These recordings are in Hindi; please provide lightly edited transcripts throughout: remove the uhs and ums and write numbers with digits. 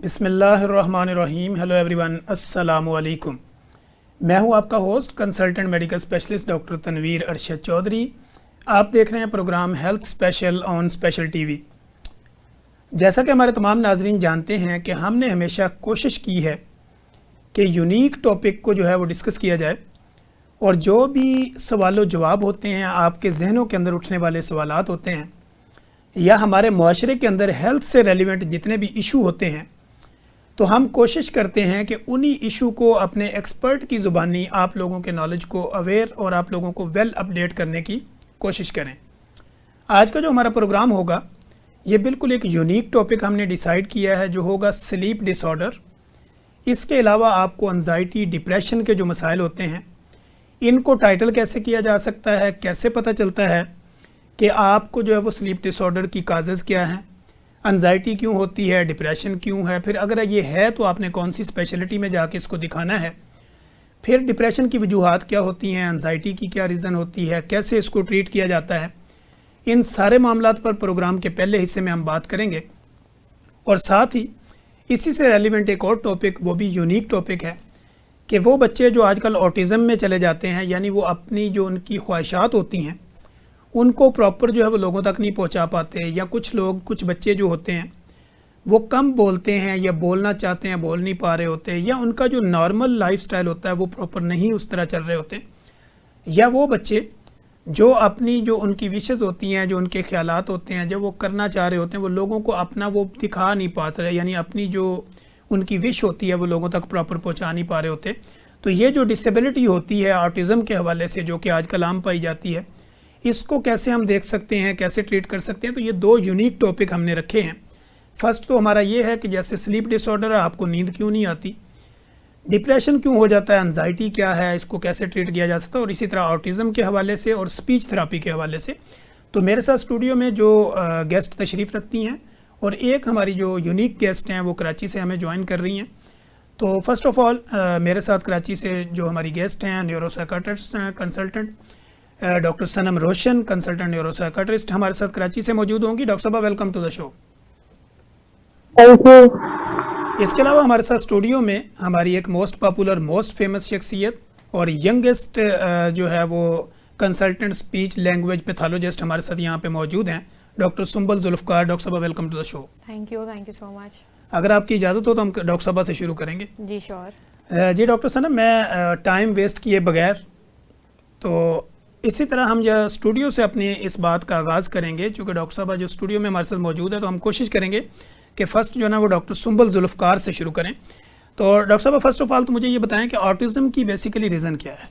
बिस्मिल्लाहिर्रहमानिर्रहीम। हेलो एवरीवन, अस्सलामु अलैकुम। मैं हूं आपका host consultant medical specialist doctor Tanveer Arshad Chaudhry. आप देख रहे हैं programme health special on special TV. जैसा कि हमारे तमाम नाजरीन जानते हैं कि हमने हमेशा कोशिश की है कि यूनिक टॉपिक को जो है वो डिस्कस किया जाए, और जो भी सवालों जवाब होते हैं, आपके जहनों के अंदर उठने वाले सवालात होते हैं, या हमारे माशरे के अंदर हेल्थ से रेलिवेंट जितने भी इशू होते हैं, तो हम कोशिश करते हैं कि उन्हीं इशू को अपने एक्सपर्ट की ज़ुबानी आप लोगों के नॉलेज को अवेयर और आप लोगों को वेल अपडेट करने की कोशिश करें। आज का जो हमारा प्रोग्राम होगा, ये बिल्कुल एक यूनिक टॉपिक हमने डिसाइड किया है, जो होगा स्लीप डिसऑर्डर। इसके अलावा आपको एंजाइटी, डिप्रेशन के जो मसाइल होते हैं, इनको टाइटल कैसे किया जा सकता है, कैसे पता चलता है कि आपको जो है वो स्लीप डिसऑर्डर की काजेज़ क्या हैं, एंजाइटी क्यों होती है, डिप्रेशन क्यों है, फिर अगर ये है तो आपने कौन सी स्पेशलिटी में जाके इसको दिखाना है, फिर डिप्रेशन की वजूहात क्या होती हैं, एंजाइटी की क्या रीज़न होती है, कैसे इसको ट्रीट किया जाता है। इन सारे मामलात पर प्रोग्राम के पहले हिस्से में हम बात करेंगे। और साथ ही इसी से रेलिवेंट एक और टॉपिक, वो भी यूनिक टॉपिक है, कि वो बच्चे जो आजकल ऑटिज़म में चले जाते हैं, यानी वो अपनी जो उनकी ख्वाहिशात होती हैं उनको प्रॉपर जो है वो लोगों तक नहीं पहुंचा पाते, या कुछ बच्चे जो होते हैं वो कम बोलते हैं या बोलना चाहते हैं, बोल नहीं पा रहे होते, या उनका जो नॉर्मल लाइफस्टाइल होता है वो प्रॉपर नहीं उस तरह चल रहे होते, या वो बच्चे जो अपनी जो उनकी विशेज़ होती हैं, जो उनके ख्यालात होते हैं, जब वो करना चाह रहे होते हैं, वो लोगों को अपना वो दिखा नहीं पा रहे, यानी अपनी जो उनकी विश होती है वो लोगों तक प्रॉपर पहुँचा नहीं पा रहे होते। तो ये जो डिसेबिलिटी होती है ऑटिज़म के हवाले से, जो कि आजकल आम पाई जाती है, इसको कैसे हम देख सकते हैं, कैसे ट्रीट कर सकते हैं। तो ये दो यूनिक टॉपिक हमने रखे हैं। फर्स्ट तो हमारा ये है कि जैसे स्लीप डिसऑर्डर है, आपको नींद क्यों नहीं आती, डिप्रेशन क्यों हो जाता है, एंजाइटी क्या है, इसको कैसे ट्रीट किया जा सकता है, और इसी तरह ऑटिज़म के हवाले से और स्पीच थेरापी के हवाले से। तो मेरे साथ स्टूडियो में जो गेस्ट तशरीफ़ रखती हैं, और एक हमारी जो यूनिक गेस्ट हैं वो कराची से हमें ज्वाइन कर रही हैं। तो फर्स्ट ऑफ़ ऑल मेरे साथ कराची से जो हमारी गेस्ट हैं, neuropsychiatrist consultant doctor Sanam Roshan, consultant neuropsychiatrist, हमारे साथ कराची से मौजूद होंगी। डॉक्टर साहब, welcome to the show. Thank you. इसके अलावा हमारे साथ स्टूडियो में हमारी एक मोस्ट पॉपुलर, मोस्ट फेमस शख्सियत और यंगेस्ट जो है वो कंसल्टेंट स्पीच लैंग्वेज पैथोलॉजिस्ट हमारे साथ यहाँ पे मौजूद हैं, डॉक्टर सुंबल जुल्फ़कार। डॉक्टर साहब, welcome to the show. Thank you so much. अगर आपकी इजाज़त हो तो हम डॉक्टर साहब से शुरू करेंगे। जी श्योर। जी डॉक्टर साहब, मैं टाइम वेस्ट किए बगैर, तो इसी तरह हम जो स्टूडियो से अपनी इस बात का आगाज़ करेंगे, चूँकि डॉक्टर साहब जो स्टूडियो में हमारे साथ मौजूद है, तो हम कोशिश करेंगे कि फ़र्स्ट जो है ना वो डॉक्टर सुंबल जुल्फ़कार से शुरू करें। तो डॉक्टर साहब, फर्स्ट ऑफ ऑल तो मुझे ये बताएं कि ऑटिज़म की बेसिकली रीज़न क्या है।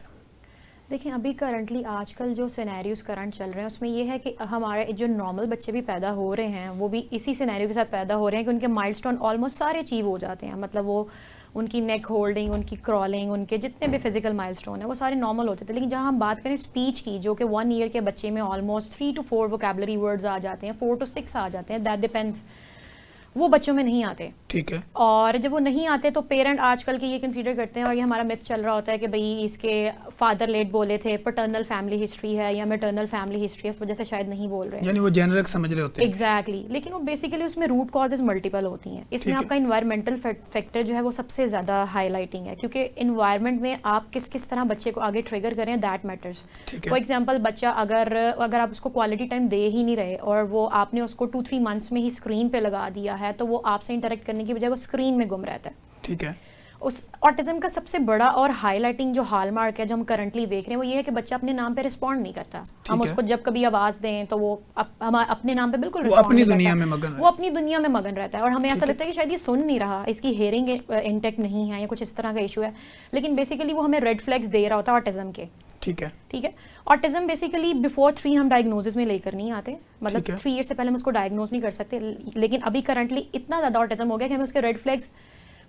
देखिए, अभी करंटली आजकल जो सिनेरियोज करंट चल रहे हैं उसमें ये है कि हमारे जो नॉर्मल बच्चे भी पैदा हो रहे हैं वो भी इसी सिनेरियो के साथ पैदा हो रहे हैं कि उनके माइलस्टोन ऑलमोस्ट सारे अचीव हो जाते हैं। मतलब वो उनकी नेक होल्डिंग, उनकी क्रॉलिंग, उनके जितने भी फिजिकल माइलस्टोन है वो सारे नॉर्मल होते थे। लेकिन जहाँ हम बात करें स्पीच की, जो कि 1 ईयर के बच्चे में ऑलमोस्ट 3 to 4 वोकैबुलरी वर्ड्स आ जाते हैं, 4 to 6 आ जाते हैं, दैट डिपेंड्स, वो बच्चों में नहीं आते। ठीक है। और जब वो नहीं आते तो पेरेंट आजकल के ये कंसीडर करते हैं, और ये हमारा मिथ चल रहा होता है कि भाई इसके फादर लेट बोले थे, पैटर्नल फैमिली हिस्ट्री है या मैटर्नल फैमिली हिस्ट्री है, इस वजह से शायद नहीं बोल रहे हैं, यानी वो जेनरिक समझ रहे होते हैं। एग्जैक्टली। लेकिन वो बेसिकली उसमें रूट कॉजेज मल्टीपल होती हैं। इसमें आपका इन्वायरमेंटल फैक्टर जो है वो सबसे ज़्यादा हाईलाइटिंग है, क्योंकि इन्वायरमेंट में आप किस तरह बच्चे को आगे ट्रिगर करें, दैट मैटर्स। फॉर एग्जाम्पल, बच्चा अगर आप उसको क्वालिटी टाइम दे ही नहीं रहे और वो आपने उसको 2-3 मंथ्स में ही स्क्रीन पे लगा दिया है, तो वो आपसे इंटरेक्ट करने की बजाय वो स्क्रीन में गुम रहता है। ठीक है। उस ऑटिज्म का सबसे बड़ा और हाईलाइटिंग जो हॉलमार्क है जो हम करंटली देख रहे हैं वो ये है कि बच्चा अपने नाम पे रिस्पॉन्ड नहीं करता। हम उसको जब कभी आवाज दें तो वो हम अपने नाम पे बिल्कुल रिस्पॉन्ड नहीं करता, वो अपनी दुनिया में मगन रहता है, और हमें ऐसा लगता है कि शायद ये सुन नहीं रहा, इसकी हेयरिंग इंटेक्ट नहीं है या कुछ इस तरह का इशू है। लेकिन बेसिकली वो हमें रेड फ्लैग्स दे रहा होता है ऑटिज्म के। ठीक है। ऑटिज्म बेसिकली बिफोर 3 हम डायग्नोसिस में लेकर नहीं आते, मतलब 3 ईयर से पहले हम उसको डायग्नोज नहीं कर सकते। लेकिन अभी करंटली इतना ज़्यादा ऑटिज्म हो गया कि हमें उसके रेड फ्लैग्स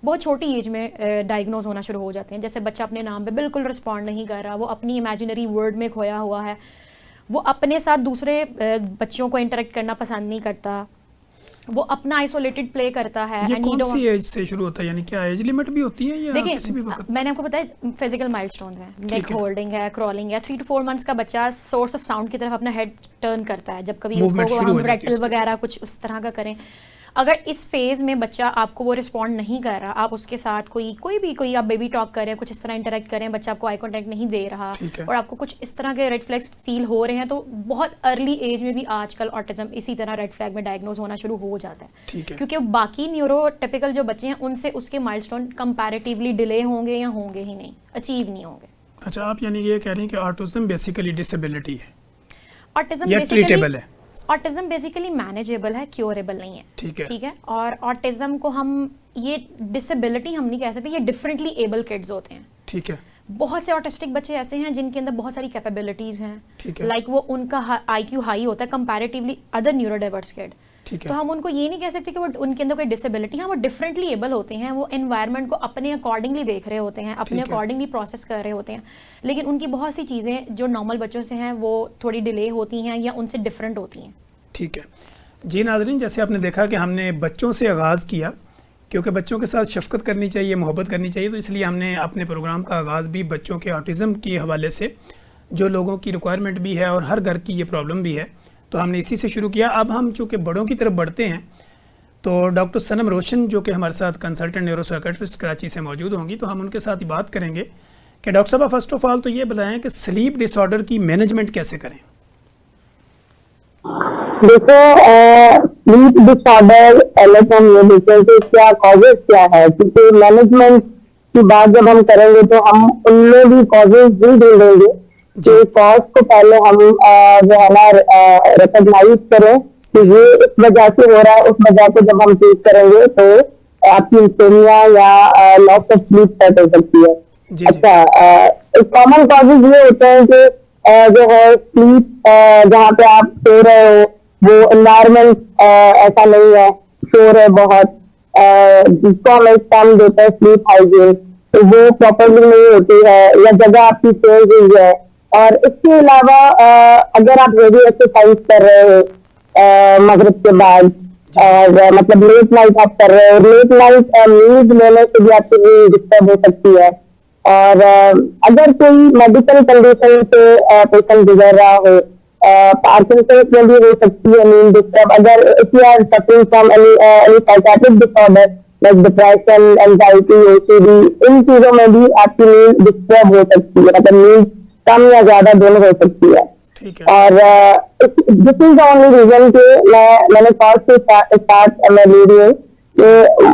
बहुत छोटी एज में डायग्नोज होना शुरू हो जाते हैं। जैसे बच्चा अपने नाम पे बिल्कुल रिस्पॉन्ड नहीं कर रहा, वो अपनी इमेजिनरी वर्ल्ड में खोया हुआ है, वो अपने साथ दूसरे बच्चों को इंटरेक्ट करना पसंद नहीं करता, वो अपना आइसोलेटेड प्ले करता है। ये कौन सी एज से शुरू होता है, यानी क्या एज लिमिट भी होती है या किसी भी वक्त? मैंने आपको बताया फिजिकल माइलस्टोन्स हैं, नेक होल्डिंग है, क्रॉलिंग है। 3 to 4 मंथ्स का बच्चा सोर्स ऑफ साउंड की तरफ अपना हेड टर्न करता है जब कभी उसको हम रेटल वगैरह कुछ उस तरह का करें। अगर इस फेज में बच्चा आपको वो रिस्पॉन्ड नहीं कर रहा, आप उसके साथ कोई आप बेबी टॉक कर रहे हैं, कुछ इस तरह इंटरेक्ट कर रहे हैं, बच्चा आपको आई कांटेक्ट नहीं दे रहा और आपको कुछ इस तरह के रेड फ्लैग्स फील हो रहे हैं, तो बहुत अर्ली एज में भी आजकल ऑटिज्म इसी तरह रेड फ्लैग में डायग्नोज होना शुरू हो जाता है, क्योंकि बाकी न्यूरोटिपिकल जो बच्चे हैं उनसे उसके माइलस्टोन कंपैरेटिवली डिले होंगे या होंगे ही नहीं, अचीव नहीं होंगे। अच्छा, आप यानी ये कह रही हैं कि ऑटिज्म बेसिकली डिसेबिलिटी है, ऑटिज्म बेसिकली मैनेजेबल है, क्योरेबल नहीं है। ठीक है। और ऑटिज्म को हम ये डिसेबिलिटी हम नहीं कह सकते, ये डिफरेंटली एबल किड्स होते हैं। ठीक है। बहुत से ऑटिस्टिक बच्चे ऐसे हैं जिनके अंदर बहुत सारी कैपेबिलिटीज हैं, लाइक वो उनका आईक्यू हाई होता है कंपैरेटिवली अदर न्यूरोडाइवर्स किड। तो हम उनको ये नहीं कह सकते कि वो उनके अंदर कोई डिसेबिलिटी, हाँ वो डिफरेंटली एबल होते हैं, वो एनवायरनमेंट को अपने अकॉर्डिंगली देख रहे होते हैं, अपने अकॉर्डिंगली प्रोसेस कर रहे होते हैं, लेकिन उनकी बहुत सी चीज़ें जो नॉर्मल बच्चों से हैं वो थोड़ी डिले होती हैं या उनसे डिफरेंट होती हैं। ठीक है जी नाज़रीन, जैसे आपने देखा कि हमने बच्चों से आगाज़ किया, क्योंकि बच्चों के साथ शफकत करनी चाहिए, मोहब्बत करनी चाहिए, तो इसलिए हमने अपने प्रोग्राम का आगाज़ भी बच्चों के ऑटिज़म के हवाले से, जो लोगों की रिक्वायरमेंट भी है और हर घर की ये प्रॉब्लम भी है, तो हमने इसी से शुरू किया। अब हम चूँकि बड़ों की तरफ बढ़ते हैं, तो डॉक्टर सनम रोशन जो कि हमारे साथ कंसल्टेंट न्यूरोसाइकियाट्रिस्ट कराची से मौजूद होंगी, तो हम उनके साथ ही बात करेंगे कि डॉक्टर साहब फर्स्ट ऑफ ऑल तो ये बताएं कि स्लीप डिसऑर्डर की मैनेजमेंट कैसे करें। देखो, स्लीप डिसऑर्डर पहले तो हम ये देखें कि क्या कॉजेज क्या है, क्योंकि मैनेजमेंट की बात जब हम करेंगे तो हम उनमें भी कॉजेज भी ढूंढेंगे कि कॉज को पहले हम जो है ना रिकॉग्नाइज करें कि ये इस वजह से हो रहा है, उस वजह को जब हम ट्रीट करेंगे तो आपकी इंसोमिया या लॉस ऑफ स्लीप सेट हो सकती है। अच्छा, एक कॉमन कॉजेज ये होते हैं कि जो है स्लीप जहाँ पे आप सो रहे हो वो एनवायरनमेंट ऐसा नहीं है, शोर है बहुत, जिसको हम एक टर्म देते हैं स्लीप हाइजीन, तो वो प्रॉपरली नहीं होती है या जगह आपकी चेंज हुई है। और इसके अलावा अगर आप हेवी एक्सरसाइज कर रहे हो मगरिब के बाद, और मतलब लेट नाइट आप कर रहे हो, लेट नाइट नींद लेने से भी आपकी नींद डिस्टर्ब हो सकती है। और अगर कोई मेडिकल कंडीशन से पेशेंट गुजर रहा हो, पार्किंसंस में भी हो सकती है नींद डिस्टर्ब। अगर if you are suffering from any psychiatric disorder like depression, anxiety, OCD, इन चीजों में भी आपकी नींद डिस्टर्ब हो सकती है, मतलब नींद कम या ज्यादा दोनों हो सकती है। और this is the only reason कि मैंने कॉज से स्टार्ट मैं ले रही हूँ कि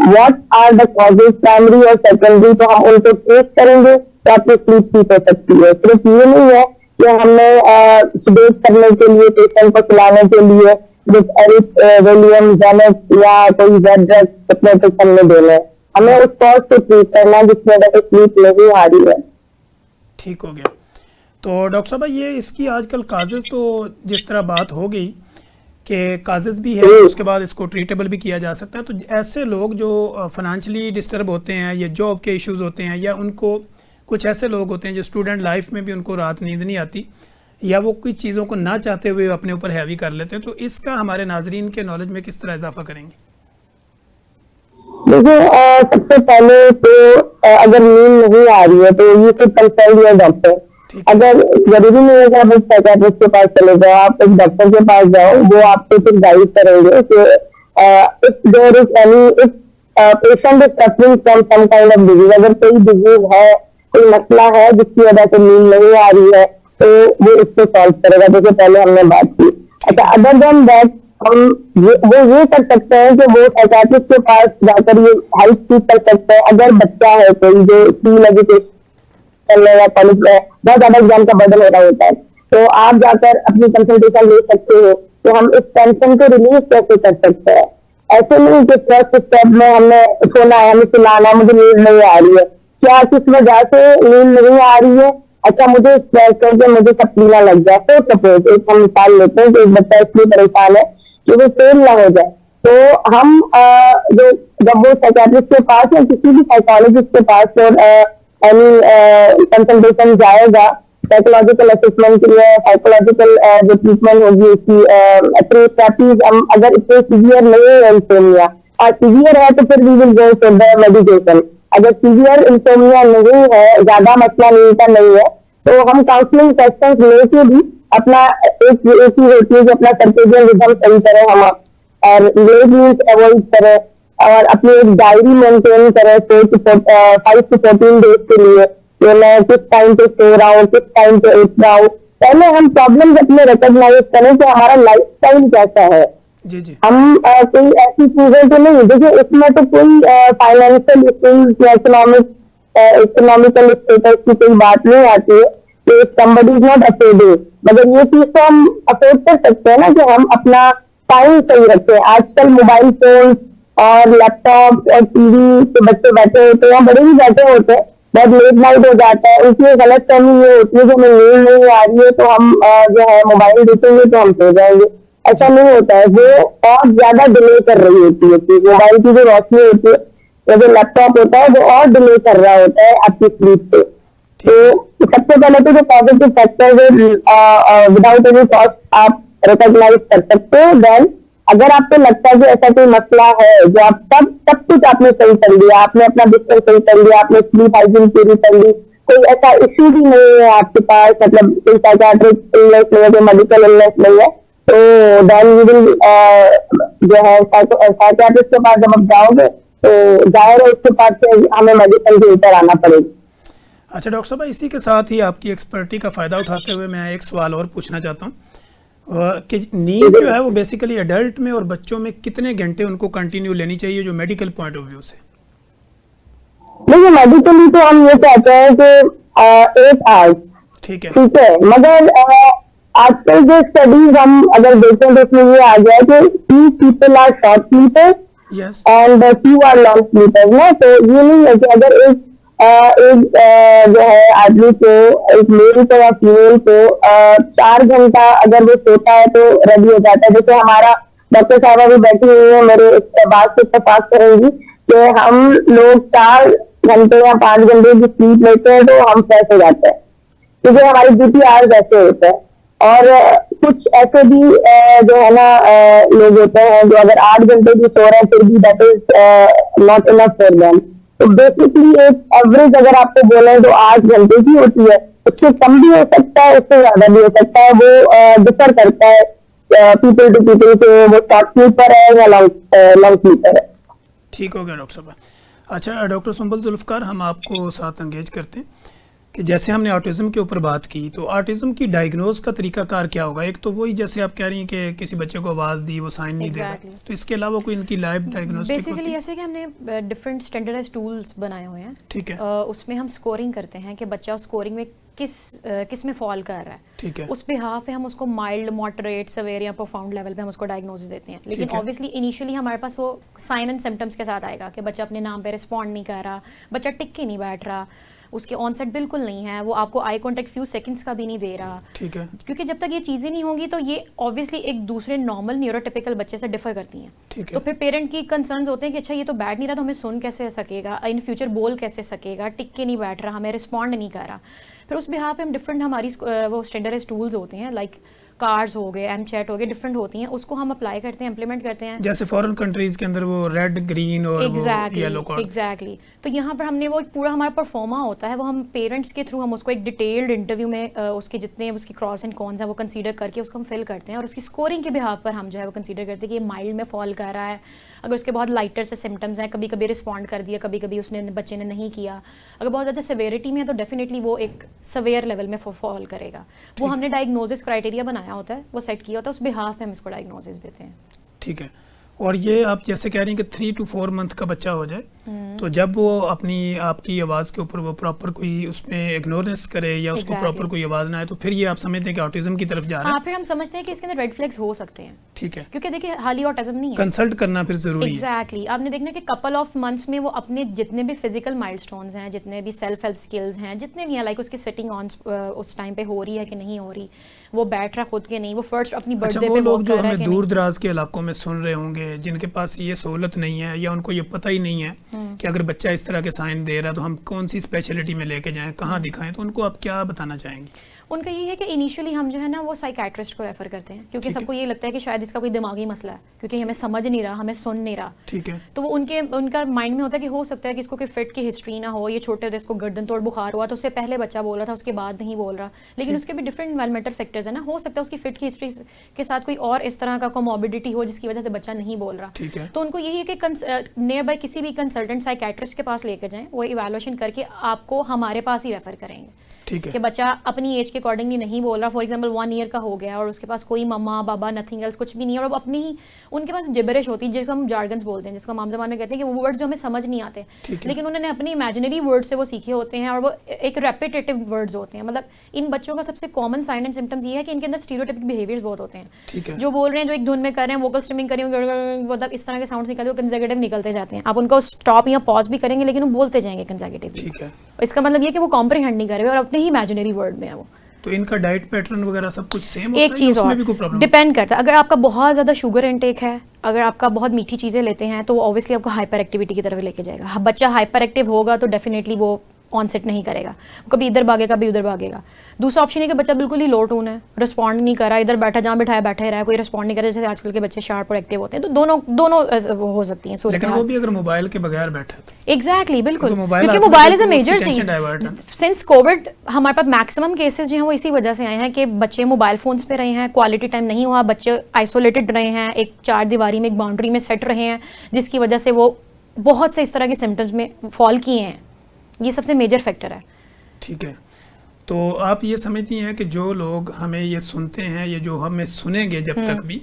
what are the causes primary और सेकेंडरी, तो हम उनको ट्रेस करेंगे तो आपकी स्लीप ठीक हो सकती है। सिर्फ ये नहीं है कि हमने सुडेट करने के लिए, पेशेंट को सुलाने के लिए सिर्फ वेलियम, जेनेक्स या कोई जेड ड्रग्स सप्लिमेंट्स हमने देने, हमें उस कॉज को ट्रीट करना जिसमें स्लीप नहीं आ रही है। ठीक हो गया। तो डॉक्टर साहब ये इसकी आजकल काजेज, तो जिस तरह बात हो गई कि काजेज भी है, उसके बाद इसको ट्रीटेबल भी किया जा सकता है, तो ऐसे लोग जो फाइनेंशियली डिस्टर्ब होते हैं या जॉब के इश्यूज होते हैं, या उनको कुछ ऐसे लोग होते हैं जो स्टूडेंट लाइफ में भी उनको रात नींद नहीं आती, या वो कुछ चीज़ों को ना चाहते हुए अपने ऊपर हैवी कर लेते हैं, तो इसका हमारे नाजरीन के नॉलेज में किस तरह इजाफा करेंगे? देखिए, सबसे पहले तो अगर नींद नहीं आ रही है तो you should consult your doctor. अगर जरूरी नहीं है कि आप एक साइकियाट्रिस्ट के पास चले जाओ, आप एक डॉक्टर के पास जाओ, वो आपको फिर गाइड करेंगे कि if there is any, if patient is suffering from some kind of disease, अगर कोई डिजीज है, कोई मसला है जिसकी वजह से नींद नहीं आ रही है, तो वो इसको सॉल्व करेगा, जैसे पहले हमने बात की। अच्छा, अदर देन दैट हम वो ये कर सकते हैं कि वो साइकियाट्रिस्ट के पास जाकर ये हेल्प सीख कर सकते हैं। अगर बच्चा है कोई जो स्कूल एजुकेशन या कॉलेज में बहुत ज्यादा एग्जाम का बर्डन हो रहा होता है, तो आप जाकर अपनी कंसल्टेशन ले सकते हो कि हम इस टेंशन को रिलीज कैसे कर सकते हैं। ऐसे नहीं कि फर्स्ट स्टेप में हमने सोना है, हमें सुलाना, मुझे नींद नहीं आ रही है, क्या किस वजह से नींद नहीं आ रही है, अच्छा मुझे स्ट्रेस करके मुझे सब पीना लग जाए, तो सपोज एक हम मिसाल लेते हैं कि एक बच्चा इसलिए परेशान है कि वो फेल ना हो जाए, तो हम जो जब वो साइकियाट्रिस्ट के पास या किसी भी साइकोलॉजिस्ट के पास एनी कंसल्टेशन जाएगा साइकोलॉजिकल असेसमेंट के लिए, साइकोलॉजिकल जो ट्रीटमेंट होगी उसकी अप्रोच थेरेपीज, हम अगर इतने सीवियर नहीं है इंसोमिया, सीवियर है तो फिर we will go for the medication. अगर सीवियर इंसोमिया नहीं है, ज्यादा मसला नींद का नहीं है, तो हम काउंसलिंग सेशंस लेके भी अपना एक चीज होती है कि अपना सर्केडियन रिदम सही तरह हम और लेट मील्स अवॉइड करें और अपनी एक डायरी मेंटेन करें 5 to 14 डेज के लिए कि मैं किस टाइम पे सो रहा हूँ, किस टाइम पे उठ रहा हूँ। पहले हम प्रॉब्लम अपने रिकॉग्नाइज करें कि हमारा लाइफस्टाइल कैसा है। जी जी। हम कोई ऐसी चीजें तो नहीं, देखिए इसमें तो कोई फाइनेंशियल इश्यूज या इकोनॉमिकल स्टेटस की कोई बात नहीं आती है कि somebody is not affordable, मगर ये चीज तो हम अफोर्ड कर सकते हैं ना कि हम अपना टाइम सही रखें। आजकल मोबाइल फोन्स और लैपटॉप और टीवी पे बच्चे बैठे होते हैं, बड़े भी बैठे होते हैं, बहुत लेट नाइट हो जाता है, उनकी गलत फहमी ये होती है कि हमें नींद नहीं आ रही है तो हम जो है मोबाइल देखेंगे तो हम सो जाएंगे। ऐसा नहीं होता है, वो और ज्यादा डिले कर रही होती है चीज। मोबाइल की जो रोशनी होती है या जो लैपटॉप होता है वो और डिले कर रहा होता है आपकी स्लीप पे। तो सबसे पहले तो जो पॉजिटिव फैक्टर है विदाउट एनी कॉस्ट आप रिकॉग्नाइज कर सकते हो। देन अगर आपको लगता है कि ऐसा कोई मसला है जो आप सब कुछ आपने सही कर लिया, आपने अपना बिस्तर सही कर लिया, आपने स्लीप हाइजीन पूरी कर ली, कोई ऐसा इश्यू भी नहीं है आपके पास, मतलब कोई साइकियाट्रिक इलनेस नहीं है, कोई मेडिकल इलनेस नहीं है, तो देन यू विल जो है साइकियाट्रिस्ट के पास जब आप जाओगे तो जाहिर है उसके पास से हमें मेडिसिन के ऊपर आना पड़ेगा। अच्छा डॉक्टर साहब, इसी के साथ ही आपकी एक्सपर्टी का फ़ायदा उठाते हुए मैं एक सवाल और पूछना चाहता हूँ कि नींद जो है वो बेसिकली एडल्ट में और बच्चों में कितने घंटे उनको कंटिन्यू लेनी चाहिए जो मेडिकल पॉइंट ऑफ व्यू से? देखिए मेडिकली तो हम ये कहते हैं कि 8 आवर्स ठीक है, मगर आजकल जो स्टडीज हम अगर देखें तो उसमें ये आ गया है कि few people are short sleepers and few are long sleepers ना। तो ये नहीं है कि अगर एक जो है आदमी को, एक मेल को या फीमेल को 4 घंटा अगर वो सोता है तो रेडी हो जाता है। जैसे हमारा डॉक्टर साहबा भी बैठी हुई है, मेरे इस बात से इत्तेफाक करेंगी कि हम लोग 4 घंटे या 5 घंटे की स्लीप लेते हैं तो हम फ्रेश हो जाते हैं, क्योंकि हमारी ड्यूटी आवर्स ऐसे होते हैं। और कुछ ऐसे भी जो है ना लोग होते हैं जो अगर 8 घंटे भी सो रहे हैं फिर भी that is not enough for them. तो बेसिकली एक एवरेज अगर आपको बोले तो 8 घंटे की होती है, उससे कम भी हो सकता है, उससे ज्यादा भी हो सकता है, वो डिफर करता है पीपल टू पीपल के वो शॉर्ट स्लीपर है या लॉन्ग स्लीपर है। ठीक हो गया डॉक्टर साहब। अच्छा डॉक्टर सुंबल जुल्फकार, हम आपको साथ एंगेज करते हैं कि जैसे हमने ऑटिज्म के ऊपर बात की, तो ऑटिज्म की डायग्नोज का तरीकाकार क्या होगा? एक तो वही जैसे आप कह रही हैं कि किसी बच्चे को आवाज़ दी वो साइन नहीं दे रहा, तो इसके अलावा कोई इनकी लाइव डायग्नोस्टिक बेसिकली ऐसे कि हमने डिफरेंट स्टैंडर्डाइज्ड टूल्स बनाए हुए हैं। ठीक है। उसमें हम स्कोरिंग करते हैं कि बच्चा उस स्कोरिंग में किस में फॉल कर रहा है। ठीक है। उस बिहाफ पे हम उसको माइल्ड, मॉडरेट, सवेयर या प्रोफाउंड लेवल पे हम उसको डायग्नोसिस देते हैं। लेकिन ऑब्वियसली इनिशियली हमारे पास वो साइन एंड सिम्टम्स के साथ आएगा कि बच्चा अपने नाम पे रिस्पॉन्ड नहीं कर रहा, बच्चा टिक के नहीं बैठ रहा, उसके ऑनसेट बिल्कुल नहीं है, वो आपको आई कांटेक्ट फ्यू सेकंड्स का भी नहीं दे रहा। ठीक है। क्योंकि जब तक ये चीज़ें नहीं होंगी तो ये ऑब्वियसली एक दूसरे नॉर्मल न्यूरोटिपिकल बच्चे से डिफर करती हैं। ठीक है। तो फिर पेरेंट की कंसर्न्स होते हैं कि अच्छा ये तो बैठ नहीं रहा तो हमें सुन कैसे सकेगा, इन फ्यूचर बोल कैसे सकेगा, टिक के नहीं बैठ रहा, हमें रिस्पॉन्ड नहीं कर रहा। फिर उस बिहाफ पे हम डिफरेंट हमारी वो स्टैंडर्डाइज्ड टूल्स होते हैं, लाइक कार्ड्स हो गए, एम चैट हो गए, डिफरेंट होती हैं, उसको हम अप्लाई करते हैं, इम्प्लीमेंट करते हैं। जैसे फॉरेन कंट्रीज के अंदर वो रेड, ग्रीन और येलो कार्ड। एग्जैक्टली। तो यहाँ पर हमने वो पूरा हमारा परफॉर्मा होता है, वो हम पेरेंट्स के थ्रू हम उसको एक डिटेल्ड इंटरव्यू में उसके जितने उसकी क्रॉस एंड कॉन्स हैं वो कंसीडर करके उसको हम फिल करते हैं, और उसकी स्कोरिंग के बिहाफ पर हम जो है वो कंसीडर करते हैं कि ये माइल्ड में फॉल कर रहा है। अगर उसके बहुत लाइटर से सिम्टम्स हैं, कभी कभी रिस्पॉन्ड कर दिया, कभी कभी उसने बच्चे ने नहीं किया, अगर बहुत ज़्यादा सेवेरिटी में है तो डेफिनेटली वो एक सवेयर लेवल में फॉल करेगा। वो हमने डायग्नोसिस क्राइटेरिया बनाया होता है, वो सेट किया होता है, उस बिहाफ पे हम इसको डायग्नोसिस देते हैं। ठीक है। और ये आप जैसे कह रही हैं कि 3 to 4 मंथ का बच्चा हो जाए, तो जब वो आपकी आवाज़ के ऊपर वो प्रॉपर कोई उसमें इग्नोरेंस करे या उसको प्रॉपर कोई आवाज़ ना आए, तो फिर ये आप समझते हैं कि ऑटिज्म की तरफ जा रहा है। हाँ, फिर हम समझते हैं कि इसके अंदर रेड फ्लैग्स हो सकते हैं। ठीक है। क्योंकि देखिए हाली ऑटिज्म नहीं है, कंसल्ट करना फिर जरूरी है। एग्जैक्टली। आपने देखना कि कपल ऑफ मंथ्स में वो अपने जितने भी फिजिकल माइलस्टोन्स हैं, जितने भी सेल्फ हेल्प स्किल्स हैं, जितने भी हैं, लाइक उसकी सिटिंग ऑन उस टाइम पे हो रही है कि नहीं हो रही, वो बैठ रहा खुद के नहीं, वो फर्स्ट अपनी बर्थडे पे लोग जो हमें दूर दराज के इलाकों में सुन रहे होंगे, जिनके पास ये सहूलत नहीं है या उनको ये पता ही नहीं है कि अगर बच्चा इस तरह के साइन दे रहा है तो हम कौन सी स्पेशलिटी में लेके जाएं, कहाँ दिखाएं, तो उनको आप क्या बताना चाहेंगे? उनका यही है कि इनिशियली हम जो है ना वो साइकेट्रिस्ट को रेफर करते हैं, क्योंकि सबको ये लगता है कि शायद इसका कोई दिमागी मसला है, क्योंकि हमें समझ नहीं रहा, हमें सुन नहीं रहा। ठीक है। तो वो उनका माइंड में होता है कि हो सकता है कि इसको कोई फिट की हिस्ट्री ना हो, ये छोटे होते इसको गर्दन तोड़ बुखार हुआ तो उससे पहले बच्चा बोल रहा था, उसके बाद नहीं बोल रहा, लेकिन उसके भी डिफरेंट एनवायरमेंटल फैक्टर्स है ना, हो सकता है उसकी फिट की हिस्ट्री के साथ कोई और इस तरह का कोमोर्बिडिटी हो जिसकी वजह से बच्चा नहीं बोल रहा। तो उनको यही है कि नियर बाय किसी भी कंसल्टेंट साइकेट्रिस्ट के पास लेकर जाएं, वो इवैल्यूएशन करके आपको हमारे पास ही रेफर करेंगे। ठीक है। कि बच्चा अपनी एज के अकॉर्डिंगली नहीं बोल रहा, फॉर एग्जांपल 1 ईयर का हो गया और उसके पास कोई मम्मा बाबा नथिंग एल्स कुछ भी नहीं है, और अपनी ही उनके पास जिबरिश होती है जिसको हम जार्गन्स बोलते हैं, जिसको हम आम ज़बान में कहते हैं कि वो वर्ड्स जो हमें समझ नहीं आते, लेकिन उन्होंने अपनी इमेजिनरी वर्ड से वो सीखे होते हैं और वो एक रेपिटेटिव वर्ड्स होते हैं। मतलब इन बच्चों का सबसे कॉमन साइन एंड सिम्टम्स ये है कि इनके अंदर स्टीरियोटाइपिक बिहेवियर्स बहुत होते हैं। जो बोल रहे हैं, जो एक धुन में कर रहे हैं, वोकल स्ट्रीमिंग कर रहे हैं, मतलब इस तरह के साउंड्स निकलते हैं, वो कंसेक्यूटिव निकलते जाते हैं। आप उनको स्टॉप या पॉज भी करेंगे लेकिन वो बोलते जाएंगे कंसेक्यूटिवली। ठीक है। इसका मतलब ये कि वो कॉम्प्रिहेंड नहीं कर रहे और अपने ही इमेजिनरी वर्ड में है वो। तो इनका डाइट पैटर्न वगैरह सब कुछ सेम होता है? एक चीज और डिपेंड करता है, अगर आपका बहुत ज्यादा शुगर इनटेक है, अगर आपका बहुत मीठी चीजें लेते हैं तो वो ऑब्वियसली आपको हाइपर एक्टिविटी की तरफ लेके जाएगा। बच्चा हाइपर एक्टिव होगा तो डेफिनेटली वो ऑनसेट नहीं करेगा, कभी इधर भागेगा कभी उधर भागेगा। दूसरा ऑप्शन है कि बच्चा बिल्कुल ही लो टून है, रिस्पॉन्ड नहीं कर रहा, इधर बैठा जहाँ बैठाया बैठे रहा है, कोई रिस्पॉन्ड नहीं कर रहा, जैसे आजकल के बच्चे शार्प और एक्टिव होते हैं। तो दोनों हो सकती हैं। लेकिन वो भी अगर मोबाइल के बगैर बैठे तो एग्जैक्टली बिल्कुल, क्योंकि मोबाइल इज अ मेजर चीज। सिंस कोविड हमारे पास मैक्सिमम केसेस जो हैं वो इसी वजह से आए हैं कि बच्चे मोबाइल फोन्स पे रहे हैं, क्वालिटी टाइम नहीं हुआ, बच्चे आइसोलेटेड रहे हैं, एक 4 दीवारी में एक बाउंड्री में सेट रहे हैं, जिसकी वजह से वो बहुत से इस तरह के सिम्टम्स में फॉल किए हैं। ये सबसे मेजर फैक्टर है। ठीक है। तो आप ये समझती हैं कि जो लोग हमें ये सुनते हैं, ये जो हमें सुनेंगे जब तक भी,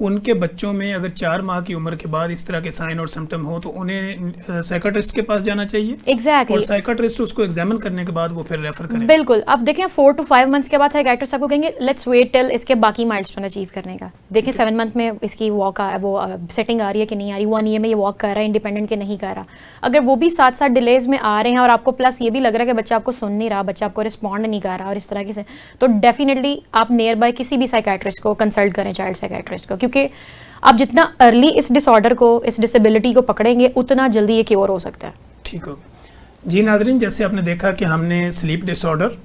उनके बच्चों में अगर 4 माह की उम्र के बाद इस तरह के साइन और सिम्टम हो तो उन्हें साइकियाट्रिस्ट के पास जाना चाहिए। एग्जैक्टली। और साइकियाट्रिस्ट उसको एग्जामिन करने के बाद वो फिर रेफर करें। बिल्कुल। अब देखें 4 to 5 मंथ्स के बाद साइकियाट्रिस्ट आपको कहेंगे लेट्स वेट टिल इसके बाकी माइलस्टोन अचीव करने का। देखें 7 मंथ में इसकी वॉक वो सेटिंग आ रही है कि नहीं आ रही, 1 ईयर में ये वॉक कर रहा है इंडिपेंडेंट के नहीं कर रहा। अगर वो भी साथ साथ डिलेज में आ रहे हैं और आपको प्लस ये भी लग रहा है कि बच्चा आपको सुन नहीं रहा, बच्चा आपको रिस्पॉन्ड नहीं कर रहा और इस तरह की से, तो डेफिनेटली आप नियर बाय किसी भी साइकियाट्रिस्ट को कंसल्ट करें, चाइल्ड साइकियाट्रिस्ट को, क्योंकि आप जितना अर्ली इस डिसऑर्डर को, इस डिसेबिलिटी को पकड़ेंगे उतना जल्दी ये क्योर हो सकता है। ठीक हो जी। नाज़रीन, जैसे आपने देखा कि हमने स्लीप डिसऑर्डर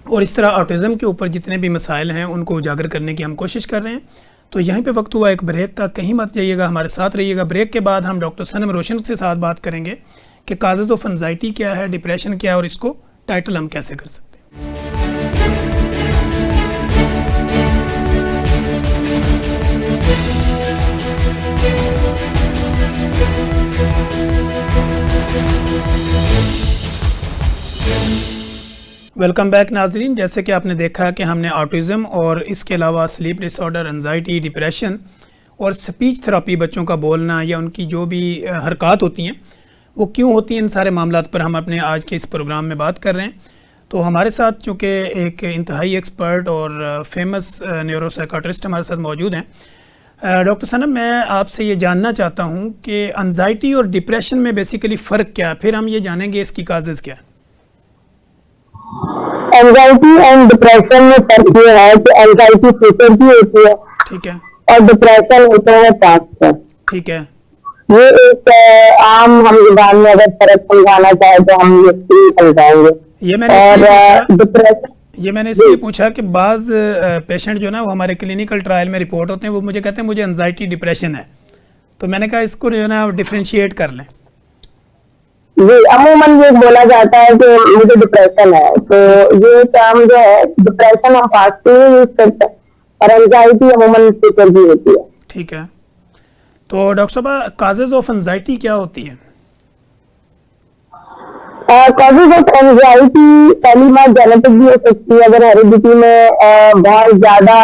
और इस तरह ऑटिज़म के ऊपर जितने भी मसाइल हैं उनको उजागर करने की हम कोशिश कर रहे हैं। तो यहीं पे वक्त हुआ एक ब्रेक का, कहीं मत जाइएगा, हमारे साथ रहिएगा। ब्रेक के बाद हम डॉक्टर सनम रोशन के साथ बात करेंगे कि काजेज़ ऑफ एंजाइटी क्या है, डिप्रेशन क्या है और इसको टाइटल हम कैसे कर सकते हैं। वेलकम बैक नाजरीन। जैसे कि आपने देखा कि हमने ऑटिज़म और इसके अलावा स्लीप डिसऑर्डर, एंजाइटी, डिप्रेशन और स्पीच थेरेपी, बच्चों का बोलना या उनकी जो भी हरकत होती हैं वो क्यों होती हैं, इन सारे मामलात पर हम अपने आज के इस प्रोग्राम में बात कर रहे हैं। तो हमारे साथ चूँकि एक इंतहाई एक्सपर्ट और फेमस न्यूरोसाइकियाट्रिस्ट हमारे साथ मौजूद हैं। डॉक्टर सनम, मैं आपसे ये जानना चाहता हूँ कि एंजाइटी और डिप्रेशन में बेसिकली फ़र्क क्या है, फिर हम ये जानेंगे इसकी काजेज़ क्या है। एंजाइटी एंड डिप्रेशन में फर्क ये है कि एंजाइटी फ्यूचर की होती है, ठीक है, और डिप्रेशन होता है पास्ट का। ठीक है। ये एक आम हम जुबान में अगर फर्क समझाना चाहे तो हम ये समझाएंगे। ये मैंने इसलिए पूछा कि बाज पेशेंट जो ना वो हमारे क्लिनिकल ट्रायल में रिपोर्ट होते हैं, वो मुझे कहते हैं मुझे एंजाइटी डिप्रेशन है, तो मैंने कहा इसको जो है ना डिफ्रेंशिएट कर लें। जी, अमूमन ये बोला जाता है कि मुझे डिप्रेशन है, तो ये टर्म जो है डिप्रेशन हम फास्ट में यूज करते हैं और एंजाइटी अमूमन फ्यूचर की होती है। ठीक है। तो डॉक्टर साहब, काजेज ऑफ एंजाइटी क्या होती है? कॉजेज ऑफ एंजाइटी पहली बात जेनेटिक भी हो सकती है, अगर हेरिडिटी में बहुत ज्यादा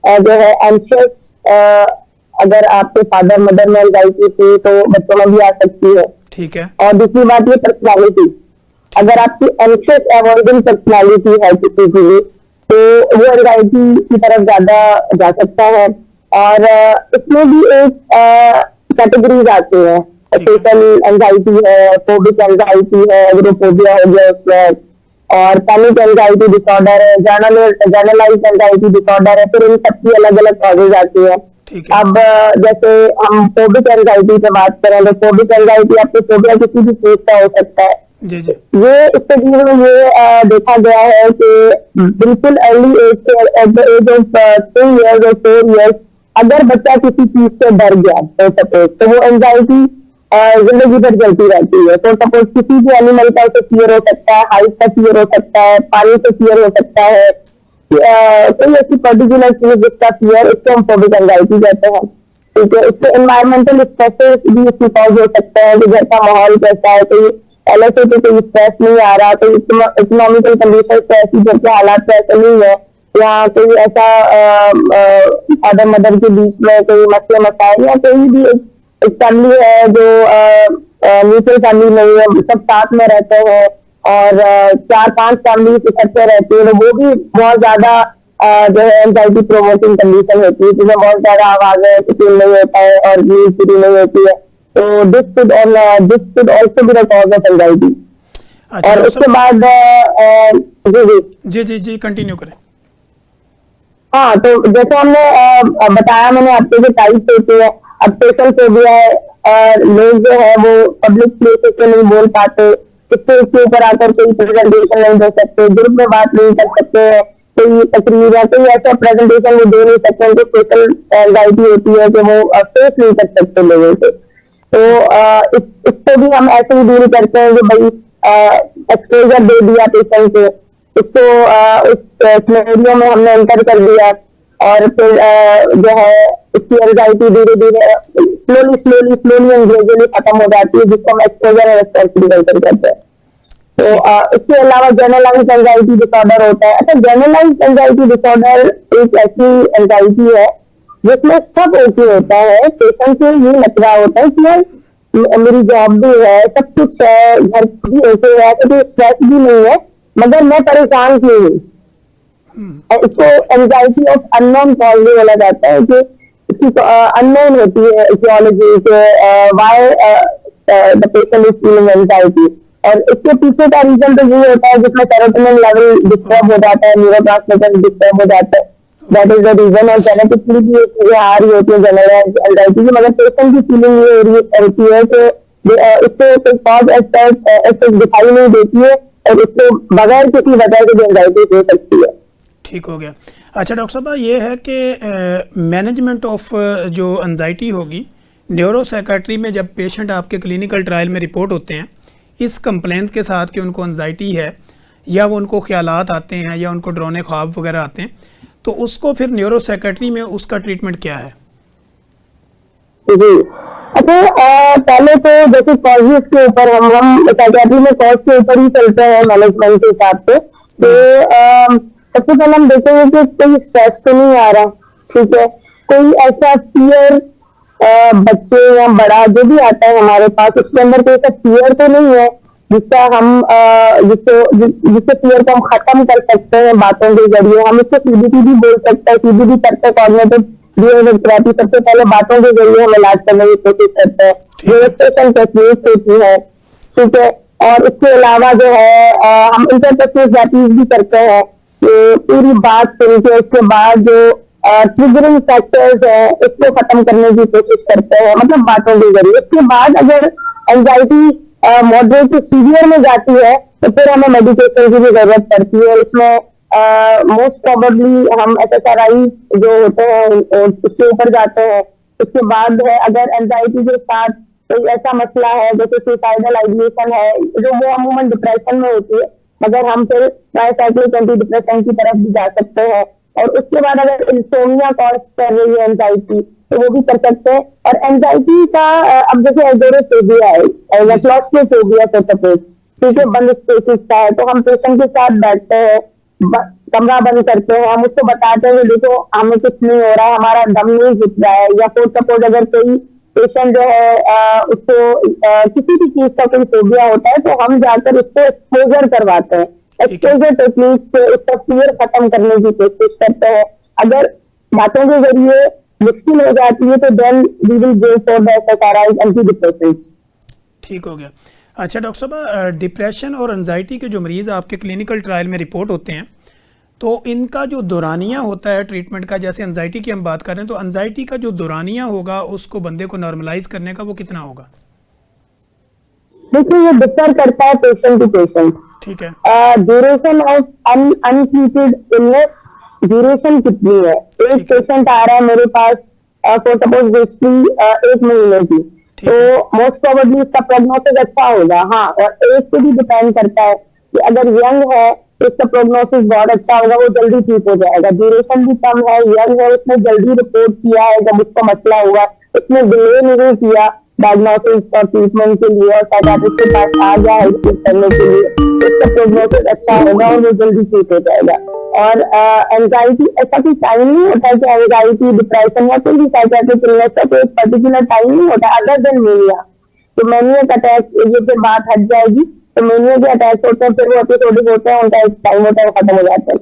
जो है एंशियस अगर आपके फादर मदर में एंजाइटी थी तो बच्चों में भी आ सकती है। ठीक है। और दूसरी बात ये पर्सनालिटी, अगर आपकी एंशियस अवॉइडिंग पर्सनालिटी है किसी की भी तो वो एंजाइटी की तरफ ज्यादा जा सकता है। और इसमें भी एक कैटेगरीज आती है, सोशल एंजाइटी है, फोबिक एंजाइटी है, एग्रोफोबिया हो गया उसमें, और पैनिक एंजाइटी डिसऑर्डर है, जर्नलाइज्ड एंजाइटी डिसऑर्डर है, फिर इन सबकी अलग अलग कॉजेज आती है। अब जैसे हम फोबिक एंजाइटी पे बात करें तो फोबिक एंजाइटी आपकी फोबिया किसी भी चीज का हो सकता है, जी जी ये स्टडीज में ये देखा गया है कि बिल्कुल अर्ली एज से at the age of 3 years और 4 years अगर बच्चा किसी चीज से डर गया तो सपोज, तो वो एंजाइटी जिंदगी भर चलती रहती है। तो सपोज किसी भी एनिमल का उसे फियर हो सकता है, हाइट का फियर हो सकता है, पानी से फियर हो सकता है, कोई ऐसी पर्टिकुलर चीज जिसका फियर, उसको हम फोबिक एंजाइटी कहते हैं। ठीक है, इसके एनवायरमेंटल स्ट्रेसेस भी इसकी कॉज हो सकते हैं कि घर का माहौल कैसा है, कोई पहले से तो कोई स्ट्रेस नहीं आ रहा, कोई इकोनॉमिकल कंडीशन ऐसी, घर के हालात ऐसे नहीं है, या कोई ऐसा फादर मदर के बीच में कोई मसले मसाइल, या कोई भी एक फैमिली है जो न्यूक्लियर फैमिली नहीं है, सब साथ में रहते हैं और 4-5 फैमिली इकट्ठे रहती है, तो वो भी बहुत ज्यादा जो है एंजाइटी प्रोमोटिंग कंडीशन होती है, जिसमें बहुत ज्यादा आवाज है, सुकून नहीं होता है और नींद पूरी नहीं होती है। तो this could also be the cause of anxiety. और उसके बाद जी कंटिन्यू करें। हाँ, तो जैसे हमने बताया मैंने आपको जो टाइप्स होती है, अब सोशल फोबिया है, लोग जो है वो पब्लिक प्लेसेस पे नहीं बोल पाते, स्टेज के ऊपर आकर कोई प्रेजेंटेशन नहीं दे सकते, ग्रुप में बात नहीं कर सकते हैं, कोई तकरीर या कोई ऐसा प्रेजेंटेशन वो दे नहीं सकते, उनको सोशल एंजाइटी होती है कि वो फेस नहीं कर सकते लोगों से। तो इसको भी हम ऐसे ही डील करते हैं कि भाई एक्सपोजर दे दिया पेशेंट को, इसको उस सिनेरियो में हमने एंटर कर दिया और फिर जो है इसकी एंजाइटी धीरे धीरे स्लोली एंड ग्रेजुअली खत्म हो जाती है, जिसको हम एक्सपोजर और रेस्पॉन्सिबिलिटी कहते हैं। तो इसके अलावा जनरलाइज्ड एंजाइटी डिसऑर्डर होता है। अच्छा, जनरलाइज्ड एंजाइटी डिसऑर्डर एक ऐसी एंजाइटी है जिसमें सब ओके होता है, पेशेंट को ये लग रहा होता है कि मेरी जॉब भी है, सब कुछ है, घर भी ओके है, ऐसा कोई स्ट्रेस भी नहीं है, मगर मैं परेशान क्यों हूँ। इसको एंजाइटी ऑफ अननोन कॉज भी बोला जाता है कि इसकी अननोन होती है इथियोलॉजी के why the patient is feeling anxiety. और इसके पीछे का रीजन तो ये होता है जिसमें सेरोटोनिन लेवल डिस्टर्ब हो जाता है, न्यूरोट्रांसमीटर डिस्टर्ब हो जाता है, दैट इज द रीजन। और जेनेटिकली भी ये चीजें आ रही होती है जनरल एंजाइटी की, मगर पेशेंट की फीलिंग ये होती है कि इसको कोई कॉज ऐसे दिखाई नहीं देती है और इसको बगैर किसी वजह से भी एंजाइटी हो सकती है। ठीक हो गया। अच्छा डॉक्टर साहब, ये है कि मैनेजमेंट ऑफ जो एंजाइटी होगी न्यूरोसाइकेट्री में, जब पेशेंट आपके क्लिनिकल ट्रायल में रिपोर्ट होते हैं इस कंप्लेंट के साथ कि उनको एंजाइटी है या वो उनको ख्यालात आते हैं या उनको डरावने ख्वाब वगैरह आते हैं, तो उसको फिर न्यूरोसाइकेट्री में उसका ट्रीटमेंट क्या है? जी, अच्छा, पहले तो जैसे कॉजेस के ऊपर हम साइकेट्री में कॉज के ऊपर ही चलते हैं मैनेजमेंट के हिसाब से। तो सबसे पहले हम देखेंगे कि कोई स्ट्रेस तो नहीं आ रहा, ठीक है, कोई ऐसा फियर बच्चे या बड़ा जो भी आता है हमारे पास, उसके अंदर कोई ऐसा फियर तो नहीं है जिसका हम जिससे फियर को हम खत्म कर सकते हैं बातों के जरिए। हम इसको सीबीटी भी बोल सकते हैं, सीबीटी करते हैं कॉग्निटिव बिहेवियर थेरेपी। सबसे पहले बातों के जरिए हम इलाज करने की कोशिश करते हैं, रिलैक्सेशन टेक्निक्स होती है, ठीक है। और इसके अलावा जो है हम इंटरपर्सनल थेरेपीज भी करते हैं, पूरी बात सुन के उसके बाद जो ट्रिगरिंग फैक्टर्स है इसको खत्म करने की कोशिश करते हैं, मतलब बातों के जरिए। इसके बाद अगर एंजाइटी मॉडरेट टू सीवियर में जाती है तो फिर हमें मेडिकेशन की भी जरूरत पड़ती है। इसमें मोस्ट प्रोबेबली हम SSRIs जो होते हैं उसके ऊपर जाते हैं। उसके बाद है अगर एंजाइटी के साथ कोई ऐसा मसला है जैसे सुसाइडल आइडिएशन है, जो वो अमूमन डिप्रेशन में होती है, मगर हम फिर ट्राइसाइक्लिक एंटी डिप्रेशन की तरफ भी जा सकते हैं। और उसके बाद अगर इंसोमिया कॉज कर रही है एंजाइटी तो वो भी कर सकते हैं। और एंजाइटी का अब जैसे एगोरोफोबिया है या क्लॉस्ट्रोफोबिया को सपोज, ठीक है, बंद स्पेसेस का है, तो हम पेशेंट के साथ बैठते हैं, कमरा बंद करते हैं, हम उसको बताते हैं देखो हमें कुछ नहीं हो रहा है, हमारा दम नहीं घुस रहा है। या फिर सपोज अगर कोई पेशेंट जो है उसको किसी भी चीज का कोई फोबिया होता है तो हम जाकर उसको एक्सपोजर करवाते हैं, एक्सपोजर टेक्निक से उसका फियर खत्म करने की कोशिश करते हैं। अगर बातों के जरिए मुश्किल हो जाती है तो then we will go for the SSRIs anti depressants. ठीक हो गया। अच्छा डॉक्टर साहब, डिप्रेशन और एंजाइटी के जो मरीज आपके क्लिनिकल ट्रायल में रिपोर्ट होते हैं तो इनका जो दौरानिया होता है ट्रीटमेंट का, जैसे एंजाइटी की हम बात कर रहे हैं, तो एंजाइटी का जो दौरानिया होगा उसको बंदे को नॉर्मलाइज करने का वो कितना होगा? देखिए ये डिफर करता है पेशेंट टू पेशेंट। ठीक है। Duration of untreated illness, duration कितनी है? एक पेशेंट आ रहा है मेरे पास फॉर सपोज हिस्ट्री 1 महीने की, तो मोस्ट प्रोबेबली इसका प्रोग्नोसिस अच्छा होगा। हाँ, और एज पे भी डिपेंड करता है कि अगर यंग है तो इसका प्रोग्नोसिस बहुत अच्छा होगा, वो जल्दी ठीक हो जाएगा। ड्यूरेशन भी कम है, यंग है, उसने जल्दी रिपोर्ट किया है, जब उसका मसला हुआ उसने डिले नहीं किया डायग्नोसिस और ट्रीटमेंट के लिए और साइकियाट्रिस्ट के पास आ गया हेल्प करने के लिए, तो इसका प्रोग्नोसिस अच्छा होगा और वो जल्दी ठीक हो जाएगा। और एंजाइटी, ऐसा कोई टाइम नहीं होता है कि एंजाइटी, डिप्रेशन या कोई भी साइकियाट्रिक इलनेस का कोई पर्टिकुलर टाइम नहीं होता अदर देन मेनिया। तो मेनिया का अटैक, ये फिर बात हट जाएगी। तो मेनिया के अटैक होते हैं, फिर वो एपिसोडिक होते हैं, उनका एक टाइम होता है, वो खत्म हो जाता है।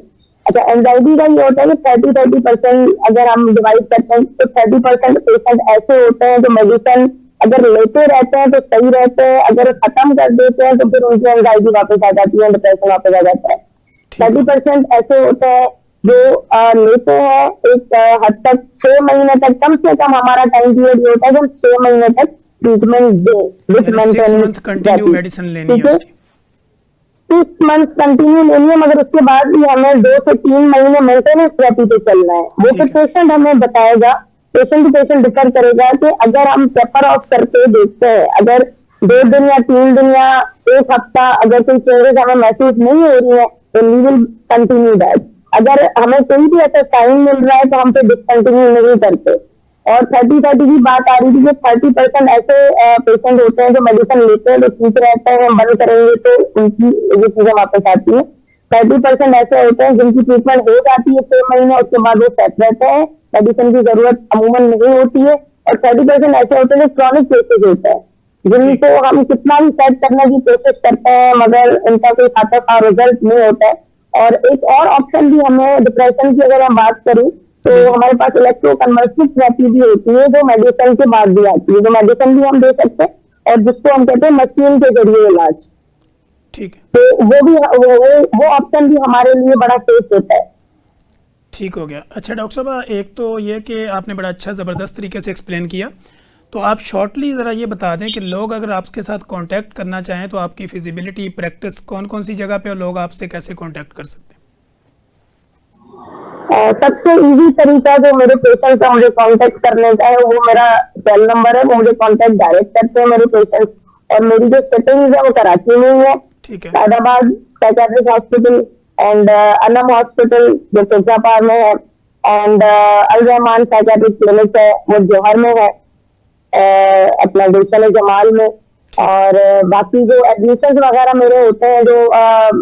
अच्छा, एंजाइटी का ये होता है कि 30% अगर हम डिवाइड करते हैं तो 30% पेशेंट ऐसे होते हैं जो मेडिसिन अगर लेते रहते हैं तो सही रहते हैं, अगर खत्म कर देते हैं तो फिर उनकी एंजाइटी वापस आ जाती है, डिप्रेशन वापस आ जाता है। 30% ऐसे होते हैं जो लेते हैं एक हद तक 6 महीने तक, कम से कम हमारा टाइम पीरियड ये होता है कि हम 6 महीने तक ट्रीटमेंट दें विथ मेंटेनेंस। 6 मंथ कंटिन्यू लेनी है, मगर उसके बाद भी हमें 2 से 3 महीने मेंटेनेंस थेरेपी पे चलना है। वो फिर पेशेंट हमें बताएगा, पेशेंट टू पेशेंट डिफर करेगा कि अगर हम टेपर ऑफ करके देखते हैं, अगर 2 दिन या 3 दिन या 1 हफ्ता अगर कोई चेंजेस हमें महसूस नहीं हो रही है तो वी विल कंटिन्यू दैट। अगर हमें कोई भी ऐसा साइन मिल रहा है तो हम फिर डिसकंटिन्यू नहीं करते। और 30-30 की बात आ रही थी कि 30% ऐसे पेशेंट होते हैं जो मेडिसिन लेते हैं तो ठीक रहते हैं, बंद करेंगे तो उनकी ये चीजें वापस आती है। 30% ऐसे होते हैं जिनकी ट्रीटमेंट हो जाती है 6 महीने, उसके बाद वो सेट रहते हैं, मेडिसिन की जरूरत अमूमन नहीं होती है। और 30% ऐसे होते हैं जो क्रॉनिक केसेज होते हैं, जिनको हम कितना भी सेट करने की कोशिश करते हैं मगर इनका कोई खासा रिजल्ट नहीं होता है। और एक और ऑप्शन भी हमें डिप्रेशन की अगर हम बात करूं तो हमारे पास इलेक्ट्रोकन्वर्सिव थेरेपी भी होती है जो मेडिसिन के बाद भी आती है, जो मेडिसिन भी हम दे सकते हैं और जिसको हम कहते हैं मशीन के जरिए इलाज। ठीक है, तो वो भी वो ऑप्शन भी हमारे लिए बड़ा सेफ होता है। ठीक हो गया। अच्छा डॉक्टर साहब, एक तो ये कि आपने बड़ा अच्छा ज़बरदस्त तरीके से एक्सप्लेन किया, तो आप शॉर्टली ज़रा ये बता दें कि लोग अगर आपके साथ कांटेक्ट करना चाहें तो आपकी फिजिबिलिटी प्रैक्टिस कौन कौन सी जगह पे और लोग आपसे कैसे कांटेक्ट कर सकते हैं? सबसे इजी तरीका जो मेरे पेशेंट का मुझे कांटेक्ट करने का है वो मेरा सेल नंबर है, वो मुझे कांटेक्ट डायरेक्ट करते हैं मेरे पेशेंट्स। और मेरी जो सेटिंग है वो कराची में ही है, Hyderabad psychiatric hospital and Anum hospital जो फिरोजाबाद में है, and Al Rahman psychiatric clinic है वो जौहर में है, अपना गुलशन जमाल में। और बाकी जो एडमिशन वगैरह मेरे होते हैं, जो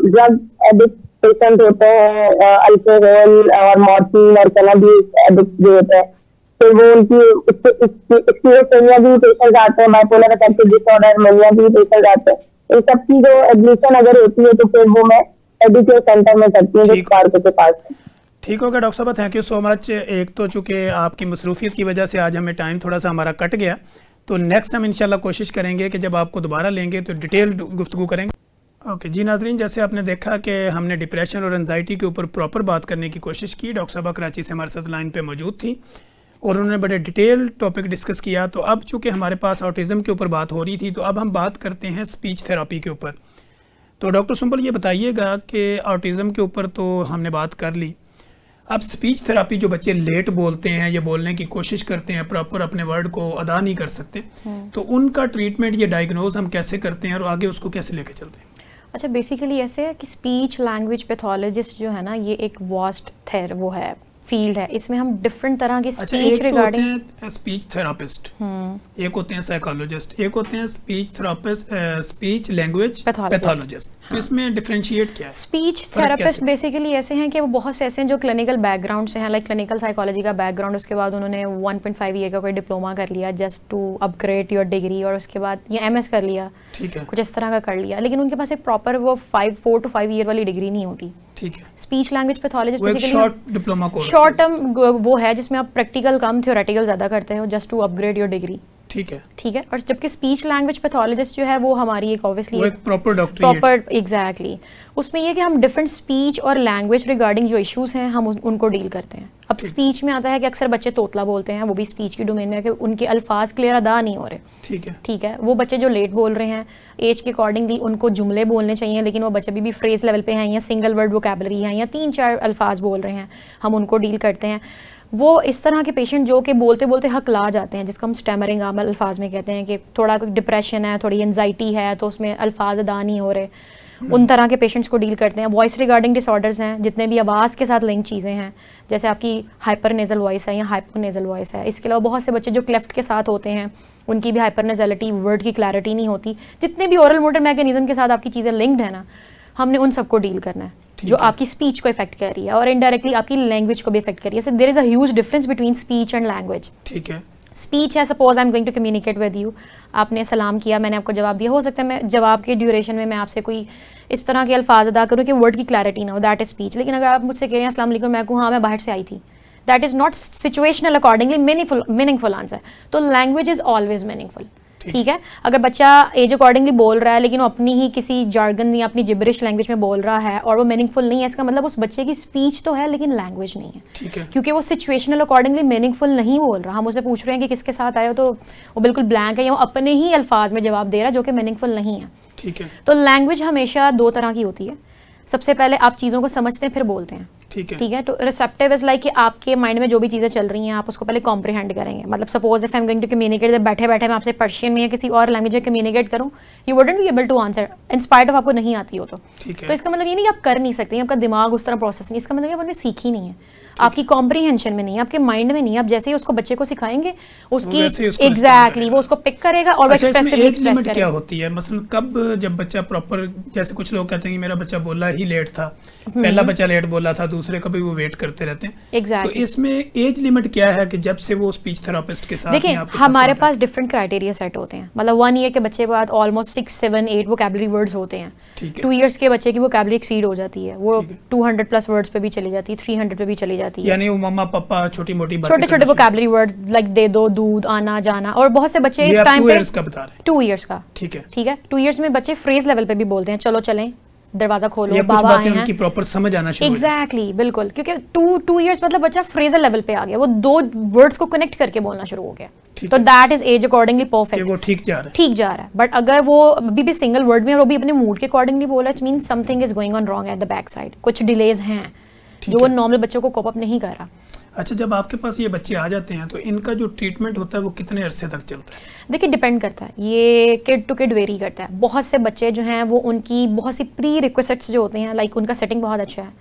ड्रग एडिक्ट पेशेंट होते हैं, अल्कोहल और मॉर्फिन और कैनाबिस एडिक्ट जो होते हैं, तो वो उनकी स्किज़ोफ्रेनिया भी पेशेंट आते हैं, बाइपोलर अफेक्टिव डिसऑर्डर, मेनिया भी पेशेंट आते हैं। इन सब की जो एडमिशन अगर होती है तो फिर वो मैं एडुकेशन सेंटर में करती हूँ जो पार्क के पास है। ठीक होगा डॉक्टर साहब, थैंक यू सो मच। एक तो चूँकि आपकी मसरूफियत की वजह से आज हमें टाइम थोड़ा सा हमारा कट गया, तो नेक्स्ट हम इंशाल्लाह कोशिश करेंगे कि जब आपको दोबारा लेंगे तो डिटेल गुफ्तगू करेंगे। ओके जी नाजरीन, जैसे आपने देखा कि हमने डिप्रेशन और एंजाइटी के ऊपर प्रॉपर बात करने की कोशिश की। डॉक्टर साहबा कराची से हमारे साथ लाइन पे मौजूद थी और उन्होंने बड़े डिटेल टॉपिक डिस्कस किया। तो अब चूँकि हमारे पास ऑटिज़म के ऊपर बात हो रही थी, तो अब हम बात करते हैं स्पीच थेरापी के ऊपर। तो डॉक्टर सुंबल ये बताइएगा कि ऑटिज़म के ऊपर तो हमने बात कर ली, अब स्पीच थेरापी जो बच्चे लेट बोलते हैं या बोलने की कोशिश करते हैं, प्रॉपर अपने वर्ड को अदा नहीं कर सकते, तो उनका ट्रीटमेंट या डायग्नोज हम कैसे करते हैं और आगे उसको कैसे लेके चलते हैं? अच्छा, बेसिकली ऐसे है कि स्पीच लैंग्वेज पैथोलॉजिस्ट जो है ना, ये एक वास्ट वो है, फील्ड है। इसमें हम डिफरेंट तरह की स्पीच रिगार्डिंग स्पीच थेरापिस्ट, एक होते हैं साइकोलॉजिस्ट, एक होते हैं speech therapist, speech language pathologist. तो इसमें डिफरेंशिएट क्या है? स्पीच थेरापिस्ट बेसिकली ऐसे हैं कि वो बहुत से ऐसे हैं जो क्लिनिकल बैकग्राउंड से हैं, लाइक क्लिनिकल साइकोलॉजी का बैकग्राउंड, उसके बाद उन्होंने 1.5 ईयर का कोई डिप्लोमा कर लिया just to upgrade your degree, और उसके बाद ये MS कर लिया, ठीक है, कुछ इस तरह का कर लिया, लेकिन उनके पास एक प्रॉपर वो 4 to 5 ईयर वाली डिग्री नहीं होती। ठीक है। Speech language pathologist basically short diploma course, short term वो है जिसमें आप प्रैक्टिकल कम थ्योरेटिकल ज़्यादा करते हो, just to upgrade your degree. ठीक है। ठीक है। और जबकि स्पीच लैंग्वेज पैथोलॉजिस्ट जो है वो हमारी एक ऑब्वियसली एक प्रॉपर डॉक्टर है। Proper exactly. उसमें ये कि हम डिफरेंट स्पीच और लैंग्वेज रिगार्डिंग जो इश्यूज हैं हम उनको डील करते हैं। अब स्पीच में आता है कि अक्सर बच्चे तोतला बोलते हैं, वो भी स्पीच की डोमेन में है कि उनके अल्फाज क्लियर अदा नहीं हो रहे। ठीक है। ठीक है। वो बच्चे जो लेट बोल रहे हैं, एज के अकॉर्डिंगली उनको जुमले बोलने चाहिए, लेकिन वो बच्चे भी फ्रेज लेवल पे हैं या सिंगल वर्ड वोकैबुलरी है या 3-4 अल्फाज बोल रहे हैं, हम उनको डील करते हैं। वो इस तरह के पेशेंट जो कि बोलते बोलते हकला जाते हैं, जिसको हम स्टैमरिंग आम अल्फाज में कहते हैं कि थोड़ा डिप्रेशन है, थोड़ी एंजाइटी है, तो उसमें अल्फाज अदा नहीं हो रहे, उन तरह के पेशेंट्स को डील करते हैं। वॉइस रिगार्डिंग डिसऑर्डर्स हैं, जितने भी आवाज़ के साथ लिंक चीज़ें हैं, जैसे आपकी हाइपर नेजल वॉइस है या हाइपोनेजल वॉइस है। इसके अलावा बहुत से बच्चे जो क्लेफ्ट के साथ होते हैं, उनकी भी हाइपर नेजलिटी, वर्ड की क्लैरिटी नहीं होती। जितने भी ओरल मोटर मैकेनिज्म के साथ आपकी चीज़ें लिंक्ड है ना, हमने उन सबको डील करना है जो आपकी स्पीच को इफेक्ट कर रही है और इनडायरेक्टली आपकी लैंग्वेज को भी इफेक्ट कर रही है। So there is a huge difference between speech and language. ठीक है। स्पीच है, suppose I am going to communicate with you, आपने सलाम किया, मैंने आपको जवाब दिया, हो सकता है मैं जवाब के ड्यूरेशन में मैं आपसे कोई इस तरह के अल्फाज अदा करूँ कि वर्ड की क्लैरिटी ना हो, दैट इज स्पीच। लेकिन अगर आप मुझसे कह रहे हैं अस्सलाम वालेकुम, मैं कहूँ हाँ मैं बाहर से आई थी, that is not situational accordingly meaningful answer. तो लैंग्वेज इज ऑलवेज मीनिंगफुल। ठीक है। अगर बच्चा एज अकॉर्डिंगली बोल रहा है लेकिन वो अपनी ही किसी जार्गन या अपनी जिब्रिश लैंग्वेज में बोल रहा है और वो मीनिंगफुल नहीं है, इसका मतलब उस बच्चे की स्पीच तो है लेकिन लैंग्वेज नहीं है। ठीक है। क्योंकि वो सिचुएशनल अकॉर्डिंगली मीनिंगफुल नहीं बोल रहा। हम उसे पूछ रहे हैं कि किसके साथ आए हो, तो वो बिल्कुल ब्लैंक है या वो अपने ही अल्फाज में जवाब दे रहा है जो कि मीनिंगफुल नहीं है। ठीक है। तो लैंग्वेज हमेशा 2 तरह की होती है। सबसे पहले आप चीज़ों को समझते हैं फिर बोलते हैं। ठीक है। ठीक है। तो रिसेप्टिव इज लाइक कि आपके माइंड में जो भी चीज़ें चल रही हैं आप उसको पहले कॉम्प्रिहेंड करेंगे। मतलब suppose if I am going to communicate, बैठे बैठे मैं आपसे पर्शियन में या किसी और लैंग्वेज में कम्युनिकेट करूँ, you wouldn't be able to answer in spite of आपको नहीं आती हो तो। ठीक है। तो इसका मतलब ये नहीं कि आप कर नहीं सकते, आपका दिमाग उस तरह प्रोसेस नहीं, इसका मतलब आपने सीखी नहीं है, आपकी कॉम्प्रीहेंशन में नहीं है, आपके माइंड में नहीं है। आप जैसे ही उसको बच्चे को सिखाएंगे उसकी एग्जैक्टली वो उसको पिक करेगा और अच्छा, इसमें एज लिमिट क्या होती है? मसलन कब जब बच्चा प्रॉपर, जैसे कुछ लोग कहते हैं कि मेरा बच्चा बोला ही लेट था, पहला बच्चा लेट बोला था, दूसरे कभी वो वेट करते रहते हैं। एग्जैक्टली। तो इसमें एज लिमिट क्या है कि जब से वो स्पीच थेरेपिस्ट के साथ? देखिए हमारे पास डिफरेंट क्राइटेरिया सेट होते हैं। मतलब 1 ईयर के बच्चे के बाद ऑलमोस्ट 6, 7, 8 वोकैबुलरी वर्ड्स होते हैं। 2 इयर्स के बच्चे की वोकैबुलरी एक्सीड हो जाती है, वो 200+ वर्ड्स पे भी चली जाती है, 300 पे भी चली जाती है। यानी वो मम्मा पापा छोटी मोटी छोटे वोकैबुलरी वर्ड्स लाइक दे दो, दूध, आना जाना। और बहुत से बच्चे इस टाइम पे 2 इयर्स का। ठीक है। ठीक है। 2 इयर्स में बच्चे फ्रेज लेवल पे भी बोलते हैं, चलो चलें, दरवाजा खोलो, बाबा आए हैं, उनकी प्रॉपर समझ आना शुरू। एग्जैक्टली, बिल्कुल। क्योंकि 2 इयर्स मतलब बच्चा फ्रेजल लेवल पे आ गया, वो 2 वर्ड्स को कनेक्ट करके बोलना शुरू हो गया। तो that is age accordingly perfect, वो ठीक जा रहा है। बट अगर वो अभी भी सिंगल वर्ड में और वो भी अपने मूड के अकॉर्डिंगली बोला, it means something is going on wrong at the back side. कुछ डिलेज हैं जो वो नॉर्मल बच्चों को कोप अप नहीं कर रहा। अच्छा, जब आपके पास ये बच्चे आ जाते हैं तो इनका जो ट्रीटमेंट होता है वो कितने अरसे तक चलता है? देखिए डिपेंड करता है, ये किड टू किड वेरी करता है। बहुत से बच्चे जो हैं वो उनकी बहुत सी प्री रिक्वेस्ट्स जो होते हैं, लाइक उनका सेटिंग बहुत अच्छा है,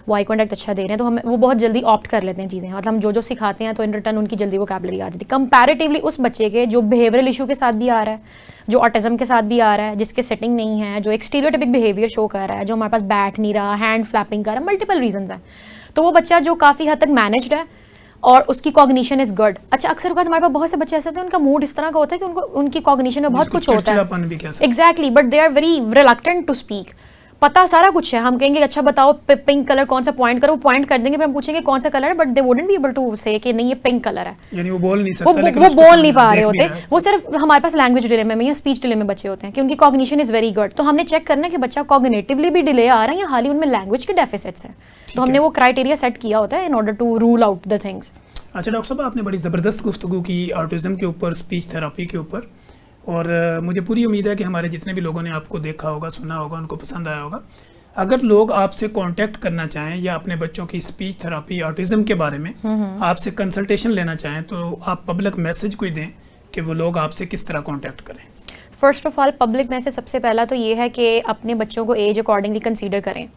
वो आई कॉन्टैक्ट अच्छा दे रहे हैं, तो हम वो बहुत जल्दी ऑप्ट कर लेते हैं चीज़ें। मतलब हम जो सिखाते हैं तो इन रिटर्न उनकी जल्दी वोकैबुलरी आ जाती है, कंपैरेटिवली उस बच्चे के जो बिहेवियरल इशू के साथ भी आ रहा है, जो ऑटिज्म के साथ भी आ रहा है, जिसके सेटिंग नहीं है, जो एक स्टीरियोटाइपिक बिहेवियर शो कर रहा है, जो हमारे पास बैठ नहीं रहा, हैंड फ्लैपिंग कर रहा है, मल्टीपल रीजंस हैं। तो वो बच्चा जो काफ़ी हद तक मैनेज्ड है और उसकी कॉग्निशन इज गुड। अच्छा, अक्सर होता है हमारे पास बहुत से बच्चे ऐसे होते हैं उनका मूड इस तरह का होता है कि उनको उनकी कॉग्निशन में बहुत कुछ होता है। Exactly, but they are very reluctant to speak. पता सारा कुछ है, हम कहेंगे अच्छा बताओ पिंक कलर कौन सा पॉइंट करो, वो पॉइंट कर देंगे, फिर हम पूछेंगे कौन सा कलर है, but they wouldn't be able to say कि नहीं ये पिंक कलर है। यानी वो बोल नहीं सकता, वो बोल नहीं पा रहे होते। वो सिर्फ हमारे पास लैंग्वेज डिले में या स्पीच डिले में बच्चे होते हैं कि उनकी कॉग्निशन इज वेरी गुड। तो हमने चेक करना है कि बच्चा कॉग्निटिवली भी डिले आ रहा है या हाल ही उनमें लैंग्वेज के डेफिसिट्स हैं। तो हमने वो क्राइटेरिया सेट किया होता है in order to rule out the things. अच्छा डॉक्टर साहब, आपने बड़ी ज़बरदस्त गुफ्तगू की ऑटिज्म के ऊपर, स्पीच थेरेपी के ऊपर, और मुझे पूरी उम्मीद है कि हमारे जितने भी लोगों ने आपको देखा होगा, सुना होगा, उनको पसंद आया होगा। अगर लोग आपसे कांटेक्ट करना चाहें या अपने बच्चों की स्पीच थेरेपी, ऑटिज्म के बारे में आपसे कंसल्टेशन लेना चाहें, तो आप पब्लिक मैसेज कोई दें कि वो लोग आपसे किस तरह कांटेक्ट करें? First of all public message सबसे पहला तो ये है कि अपने बच्चों को एज अकॉर्डिंगली कंसीडर करें।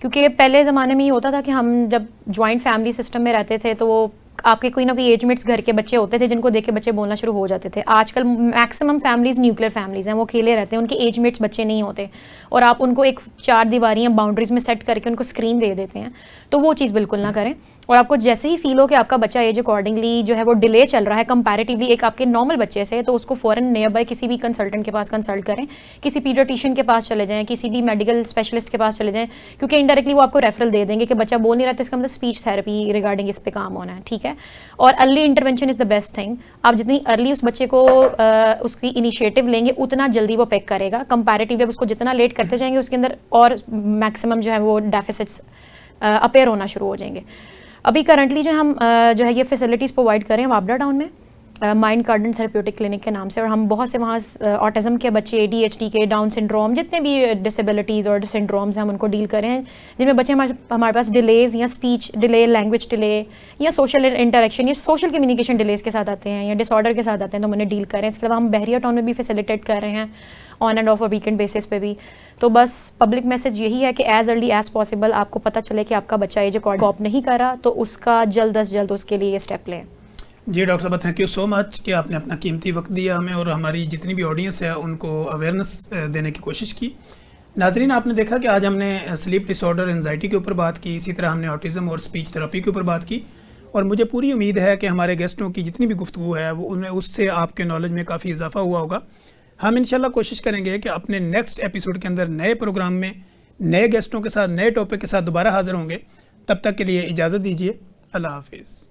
क्योंकि पहले ज़माने में ये होता था कि हम जब जॉइंट फैमिली सिस्टम में रहते थे तो वो आपके कोई ना कोई एजमेट्स घर के बच्चे होते थे जिनको देख के बच्चे बोलना शुरू हो जाते थे। आजकल मैक्सिमम फैमिलीज न्यूक्लियर फैमिलीज हैं, वो अकेले रहते हैं, उनके एजमेट्स बच्चे नहीं होते और आप उनको एक 4 दीवारियाँ बाउंड्रीज में सेट करके उनको स्क्रीन दे देते हैं, तो वो चीज़ बिल्कुल ना करें। और आपको जैसे ही फील हो कि आपका बच्चा एज अकॉर्डिंगली जो है वो डिले चल रहा है कंपैरेटिवली एक आपके नॉर्मल बच्चे से, तो उसको फ़ौरन नियर बाय किसी भी कंसल्टेंट के पास कंसल्ट करें, किसी पीडियाट्रिशियन के पास चले जाएं, किसी भी मेडिकल स्पेशलिस्ट के पास चले जाएं, क्योंकि इनडायरेक्टली वो आपको रेफरल दे देंगे कि बच्चा बोल नहीं रहा था, इसका मतलब स्पीच थेरेपी रिगार्डिंग इस पे काम होना है, ठीक है। और early intervention is the best thing. आप जितनी अर्ली उस बच्चे को उसकी इनिशिएटिव लेंगे उतना जल्दी वो पिक करेगा। कंपैरेटिवली उसको जितना लेट करते जाएंगे उसके अंदर और मैक्सिमम जो है वो डेफिसिट्स अपेयर होना शुरू हो जाएंगे। अभी करंटली जो हम जो है ये फैसिलिटीज़ प्रोवाइड करें वाबड़ा टाउन में माइंड गार्डन थेरेप्यूटिक क्लिनिक के नाम से, और हम बहुत से वहाँ ऑटिज़म के बच्चे, ADHD के, डाउन सिंड्रोम, जितने भी डिसेबिलिटीज़ और सिंड्रोम्स हैं हम उनको डील कर रहे हैं, जिनमें बच्चे हमारे पास डिलेज़ या स्पीच डिले, लैंग्वेज डिले या सोशल इंटरेक्शन या सोशल कम्युनिकेशन डिलेज़ के साथ आते हैं या डिसऑर्डर के साथ आते हैं, तो हम उन्हें डील कर रहे हैं। इसके अलावा हम बहरिया टाउन में भी फैसिलिटेट कर रहे हैं on end of weekend basis पे भी। तो बस पब्लिक मैसेज यही है कि एज अर्ली एज पॉसिबल आपको पता चले कि आपका बच्चा एज अकॉर्डिंग कॉप नहीं कर रहा, तो उसका जल्द अज जल्द उसके लिए ये स्टेप लें। जी डॉक्टर साहब, थैंक यू सो मच कि आपने अपना कीमती वक्त दिया हमें और हमारी जितनी भी ऑडियंस है उनको अवेयरनेस देने की कोशिश की। नाजरीन, आपने देखा कि आज हमने स्लीप डिसऑर्डर, एंजाइटी के ऊपर बात की, इसी तरह हमने ऑटिज़म और स्पीच थेरेपी के ऊपर बात की, और मुझे पूरी उम्मीद है कि हमारे गेस्टों की जितनी भी गुफ्तगू है वो उनमें उससे आपके नॉलेज में काफ़ी इजाफा हुआ होगा। हम इंशाल्लाह कोशिश करेंगे कि अपने नेक्स्ट एपिसोड के अंदर नए प्रोग्राम में नए गेस्टों के साथ नए टॉपिक के साथ दोबारा हाजिर होंगे। तब तक के लिए इजाज़त दीजिए। अल्लाह हाफिज़।